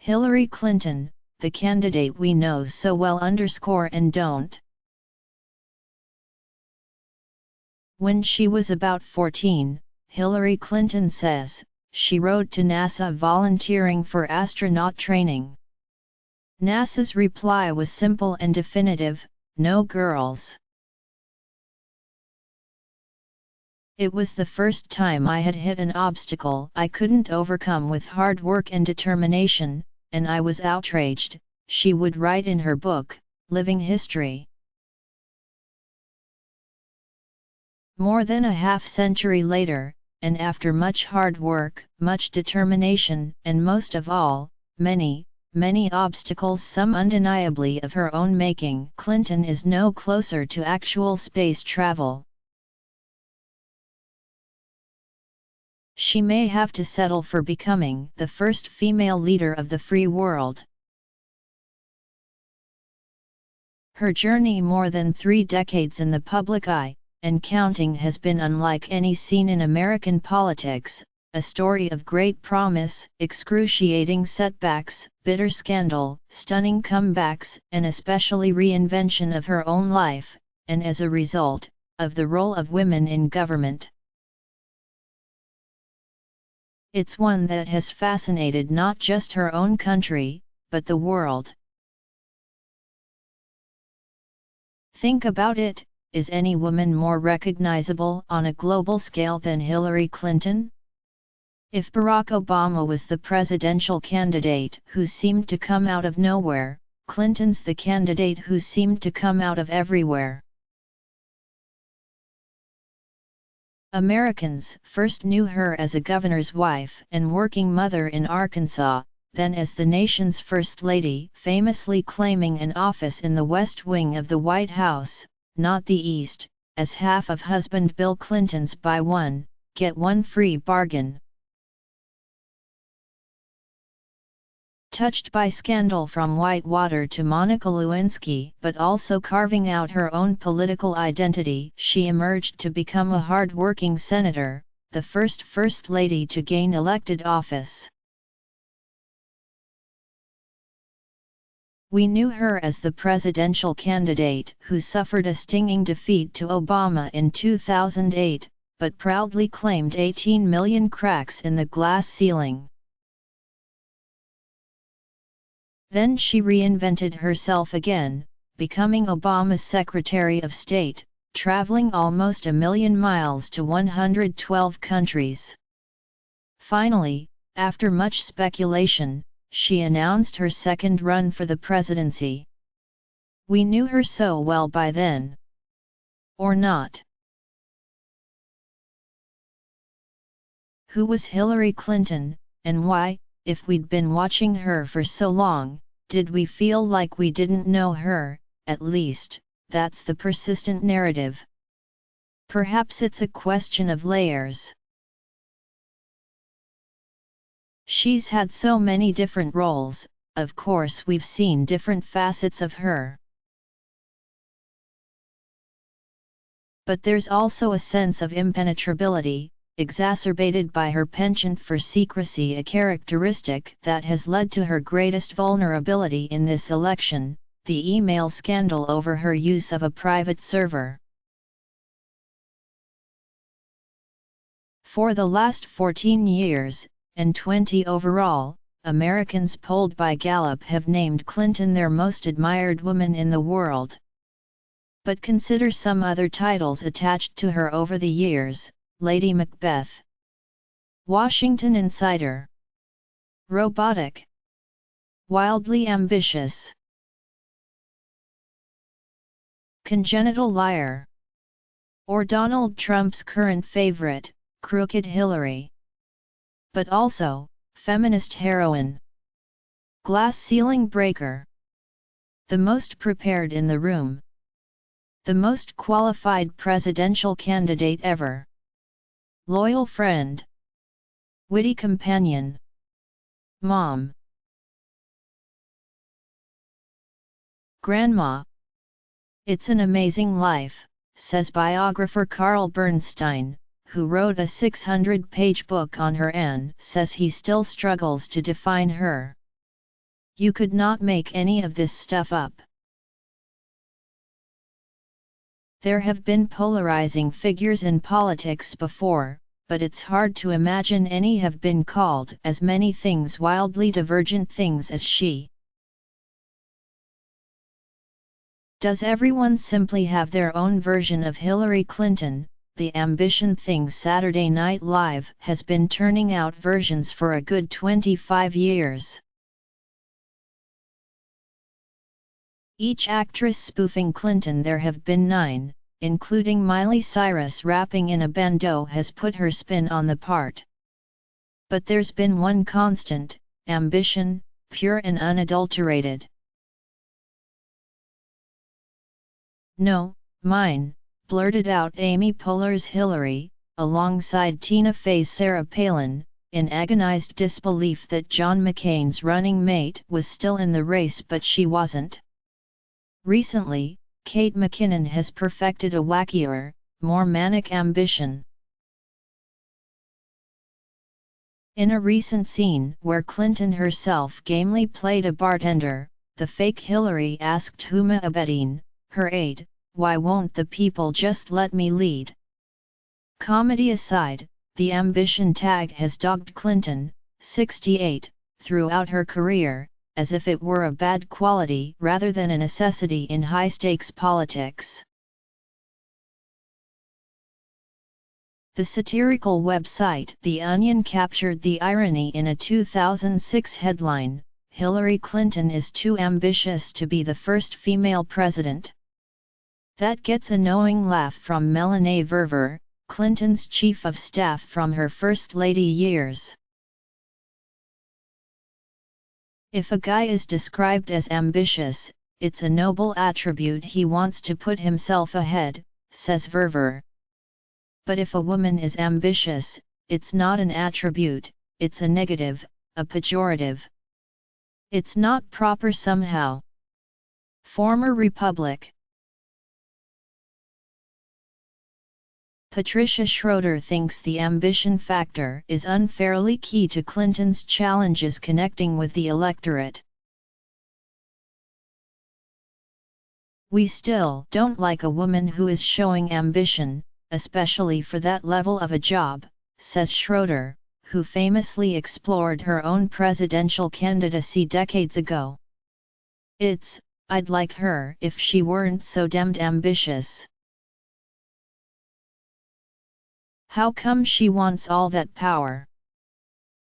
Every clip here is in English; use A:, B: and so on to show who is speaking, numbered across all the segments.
A: Hillary Clinton, the candidate we know so well and don't. When she was about 14, Hillary Clinton says, she wrote to NASA volunteering for astronaut training. NASA's reply was simple and definitive: no girls. It was the first time I had hit an obstacle I couldn't overcome with hard work and determination, and I was outraged, she would write in her book, Living History. More than a half-century later, and after much hard work, much determination, and most of all, many obstacles, some undeniably of her own making, Clinton is no closer to actual space travel. She may have to settle for becoming the first female leader of the free world. Her journey, more than 3 decades in the public eye, and counting, has been unlike any seen in American politics, a story of great promise, excruciating setbacks, bitter scandal, stunning comebacks, and especially reinvention of her own life, and as a result, of the role of women in government. It's one that has fascinated not just her own country, but the world. Think about it, is any woman more recognizable on a global scale than Hillary Clinton? If Barack Obama was the presidential candidate who seemed to come out of nowhere, Clinton's the candidate who seemed to come out of everywhere. Americans first knew her as a governor's wife and working mother in Arkansas, then as the nation's First Lady, famously claiming an office in the West Wing of the White House, not the East, as half of husband Bill Clinton's buy one, get one free bargain. Touched by scandal from Whitewater to Monica Lewinsky, but also carving out her own political identity, she emerged to become a hard-working senator, the first First Lady to gain elected office. We knew her as the presidential candidate who suffered a stinging defeat to Obama in 2008, but proudly claimed 18 million cracks in the glass ceiling. Then she reinvented herself again, becoming Obama's Secretary of State, traveling almost 1 million miles to 112 countries. Finally, after much speculation, she announced her second run for the presidency. We knew her so well by then. Or not? Who was Hillary Clinton, and why, if we'd been watching her for so long, did we feel like we didn't know her? At least, that's the persistent narrative. Perhaps it's a question of layers. She's had so many different roles, of course we've seen different facets of her. But there's also a sense of impenetrability, exacerbated by her penchant for secrecy, a characteristic that has led to her greatest vulnerability in this election, the email scandal over her use of a private server. For the last 14 years, and 20 overall, Americans polled by Gallup have named Clinton their most admired woman in the world. But consider some other titles attached to her over the years: Lady Macbeth, Washington Insider, robotic, wildly ambitious, congenital liar, or Donald Trump's current favorite, Crooked Hillary. But also, feminist heroine, glass ceiling breaker, the most prepared in the room, the most qualified presidential candidate ever, loyal friend, witty companion, mom, grandma. It's an amazing life, says biographer Carl Bernstein, who wrote a 600-page book on her and says he still struggles to define her. You could not make any of this stuff up. There have been polarizing figures in politics before, but it's hard to imagine any have been called as many things, wildly divergent things, as she. Does everyone simply have their own version of Hillary Clinton? The ambition thing. Saturday Night Live has been turning out versions for a good 25 years. Each actress spoofing Clinton. There have been 9, including Miley Cyrus rapping in a bandeau, has put her spin on the part. But there's been one constant: ambition, pure and unadulterated. "No, mine," blurted out Amy Poehler's Hillary, alongside Tina Fey's Sarah Palin, in agonized disbelief that John McCain's running mate was still in the race but she wasn't. Recently, Kate McKinnon has perfected a wackier, more manic ambition. In a recent scene where Clinton herself gamely played a bartender, the fake Hillary asked Huma Abedin, her aide, "Why won't the people just let me lead?" Comedy aside, the ambition tag has dogged Clinton, 68, throughout her career, as if it were a bad quality rather than a necessity in high-stakes politics. The satirical website The Onion captured the irony in a 2006 headline: "Hillary Clinton is too ambitious to be the first female president." That gets a knowing laugh from Melanie Verver, Clinton's chief of staff from her First Lady years. "If a guy is described as ambitious, it's a noble attribute he wants to put himself ahead," says Verver. "But if a woman is ambitious, it's not an attribute, it's a negative, a pejorative. It's not proper somehow." Former Republic. Patricia Schroeder thinks the ambition factor is unfairly key to Clinton's challenges connecting with the electorate. "We still don't like a woman who is showing ambition, especially for that level of a job," says Schroeder, who famously explored her own presidential candidacy decades ago. "I'd like her if she weren't so damned ambitious. How come she wants all that power?"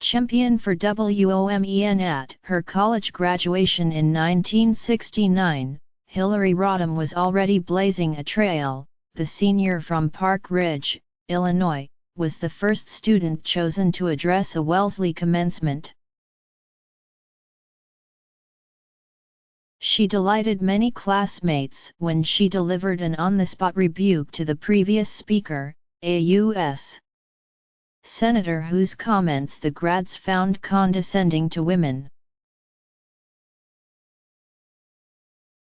A: Champion for WOMEN. At her college graduation in 1969, Hillary Rodham was already blazing a trail. The senior from Park Ridge, Illinois, was the first student chosen to address a Wellesley commencement. She delighted many classmates when she delivered an on-the-spot rebuke to the previous speaker, a U.S. senator whose comments the grads found condescending to women.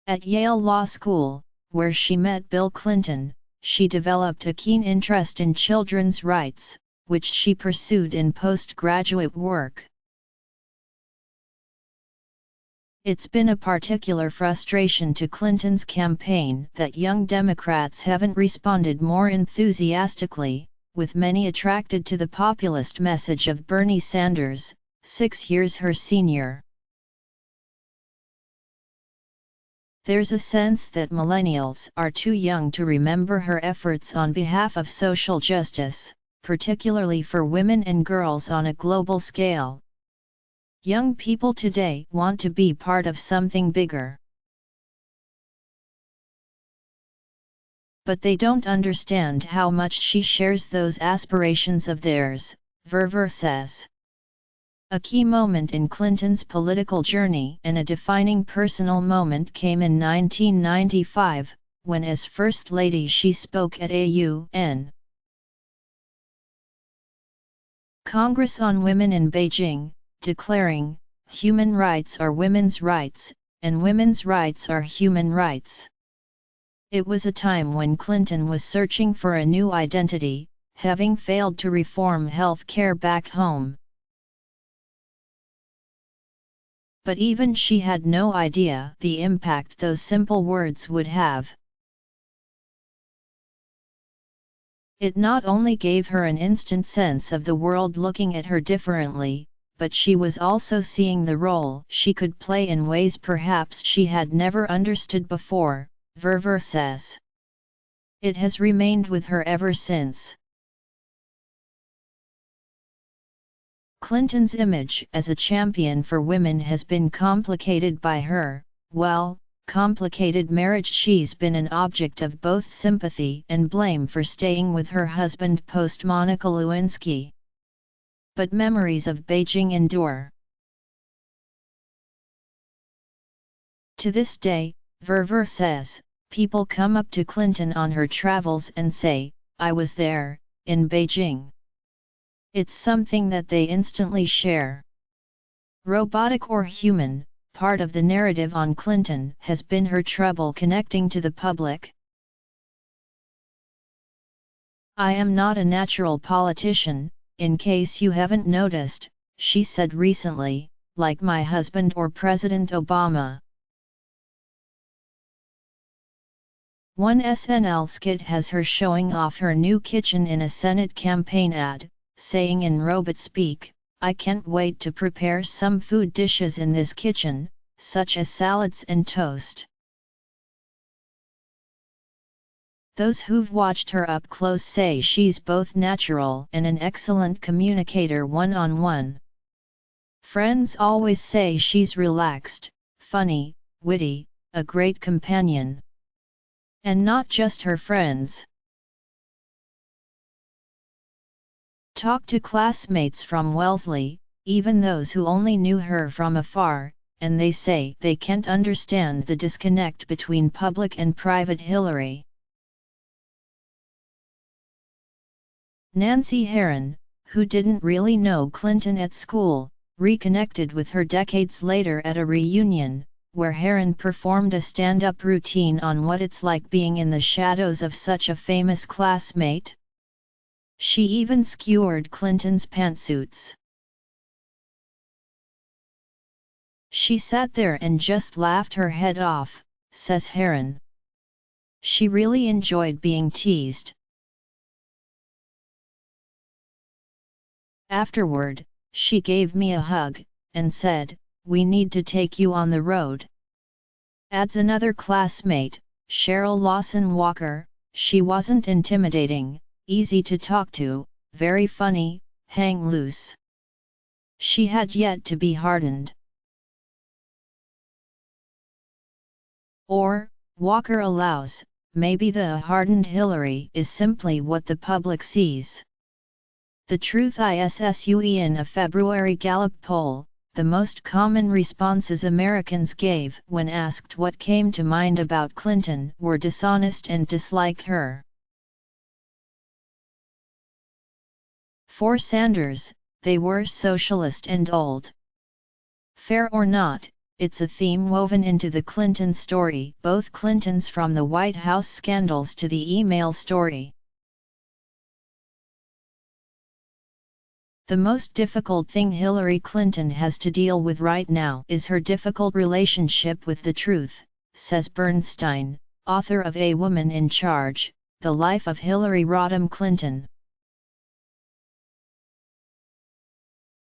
A: At Yale Law School, where she met Bill Clinton, she developed a keen interest in children's rights, which she pursued in postgraduate work. It's been a particular frustration to Clinton's campaign that young Democrats haven't responded more enthusiastically, with many attracted to the populist message of Bernie Sanders, 6 years her senior. There's a sense that millennials are too young to remember her efforts on behalf of social justice, particularly for women and girls on a global scale. Young people today want to be part of something bigger. But they don't understand how much she shares those aspirations of theirs, Verver says. A key moment in Clinton's political journey and a defining personal moment came in 1995, when as First Lady she spoke at a UN Congress on Women in Beijing, declaring, "Human rights are women's rights, and women's rights are human rights." It was a time when Clinton was searching for a new identity, having failed to reform health care back home. But even she had no idea the impact those simple words would have. It not only gave her an instant sense of the world looking at her differently, but she was also seeing the role she could play in ways perhaps she had never understood before, Verver says. It has remained with her ever since. Clinton's image as a champion for women has been complicated by her, complicated marriage. She's been an object of both sympathy and blame for staying with her husband post Monica Lewinsky. But memories of Beijing endure. To this day, Verver says, people come up to Clinton on her travels and say, "I was there, in Beijing." It's something that they instantly share. Robotic or human, part of the narrative on Clinton has been her trouble connecting to the public. "I am not a natural politician, in case you haven't noticed," she said recently, "like my husband or President Obama." One SNL skit has her showing off her new kitchen in a Senate campaign ad, saying in robot speak, "I can't wait to prepare some food dishes in this kitchen, such as salads and toast." Those who've watched her up close say she's both natural and an excellent communicator one-on-one. Friends always say she's relaxed, funny, witty, a great companion. And not just her friends. Talk to classmates from Wellesley, even those who only knew her from afar, and they say they can't understand the disconnect between public and private Hillary. Nancy Herron, who didn't really know Clinton at school, reconnected with her decades later at a reunion, where Herron performed a stand-up routine on what it's like being in the shadows of such a famous classmate. She even skewered Clinton's pantsuits. "She sat there and just laughed her head off," says Herron. "She really enjoyed being teased." "Afterward, she gave me a hug, and said, 'We need to take you on the road.'" Adds another classmate, Cheryl Lawson Walker. "She wasn't intimidating, easy to talk to, very funny, hang loose. She had yet to be hardened." Or, Walker allows, maybe the hardened Hillary is simply what the public sees. The Truth ISSUE. In a February Gallup poll, the most common responses Americans gave when asked what came to mind about Clinton were dishonest and dislike her. For Sanders, they were socialist and old. Fair or not, it's a theme woven into the Clinton story, both Clintons from the White House scandals to the email story. "The most difficult thing Hillary Clinton has to deal with right now is her difficult relationship with the truth," says Bernstein, author of A Woman in Charge, The Life of Hillary Rodham Clinton.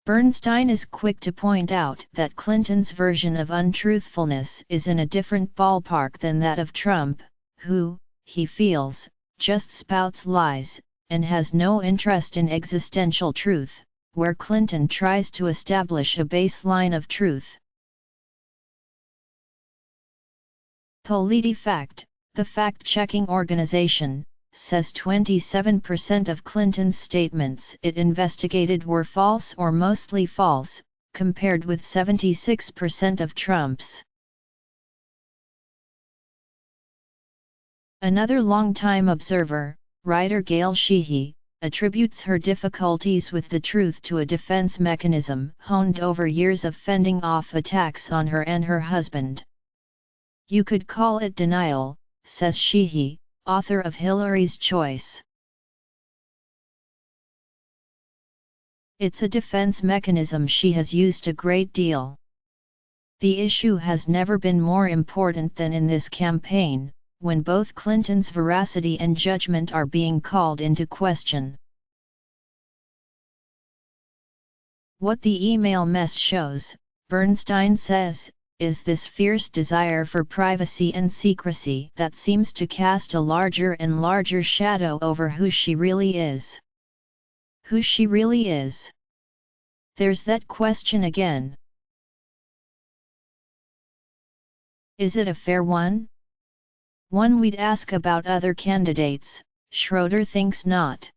A: Bernstein is quick to point out that Clinton's version of untruthfulness is in a different ballpark than that of Trump, who, he feels, just spouts lies, and has no interest in existential truth, where Clinton tries to establish a baseline of truth. PolitiFact, the fact-checking organization, says 27% of Clinton's statements it investigated were false or mostly false, compared with 76% of Trump's. Another longtime observer, writer Gail Sheehy, attributes her difficulties with the truth to a defense mechanism honed over years of fending off attacks on her and her husband. "You could call it denial," says Sheehy, author of Hillary's Choice. "It's a defense mechanism she has used a great deal. The issue has never been more important than in this campaign, when both Clinton's veracity and judgment are being called into question. What the email mess shows, Bernstein says, is this fierce desire for privacy and secrecy that seems to cast a larger and larger shadow over who she really is. Who she really is? There's that question again. Is it a fair one? One we'd ask about other candidates. Schroeder thinks not.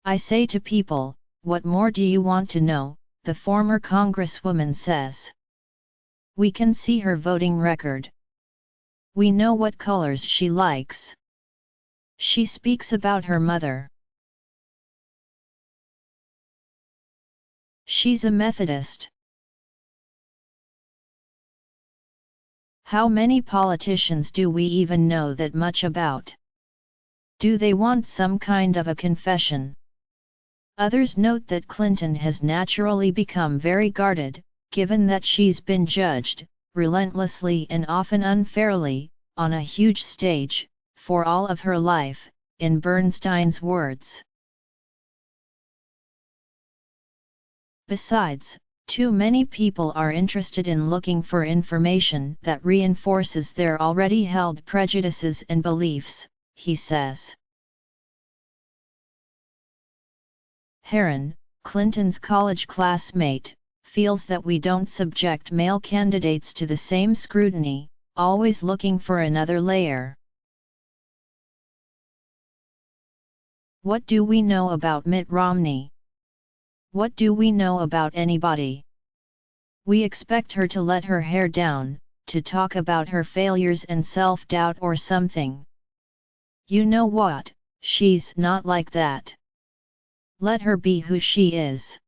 A: I say to people, what more do you want to know? The former congresswoman says. We can see her voting record. We know what colors she likes. She speaks about her mother. She's a Methodist. How many politicians do we even know that much about? Do they want some kind of a confession? Others note that Clinton has naturally become very guarded, given that she's been judged, relentlessly and often unfairly, on a huge stage, for all of her life, in Bernstein's words. Besides, too many people are interested in looking for information that reinforces their already held prejudices and beliefs, he says. Heron, Clinton's college classmate, feels that we don't subject male candidates to the same scrutiny, always looking for another layer. What do we know about Mitt Romney? What do we know about anybody? We expect her to let her hair down, to talk about her failures and self-doubt or something. You know what, she's not like that. Let her be who she is.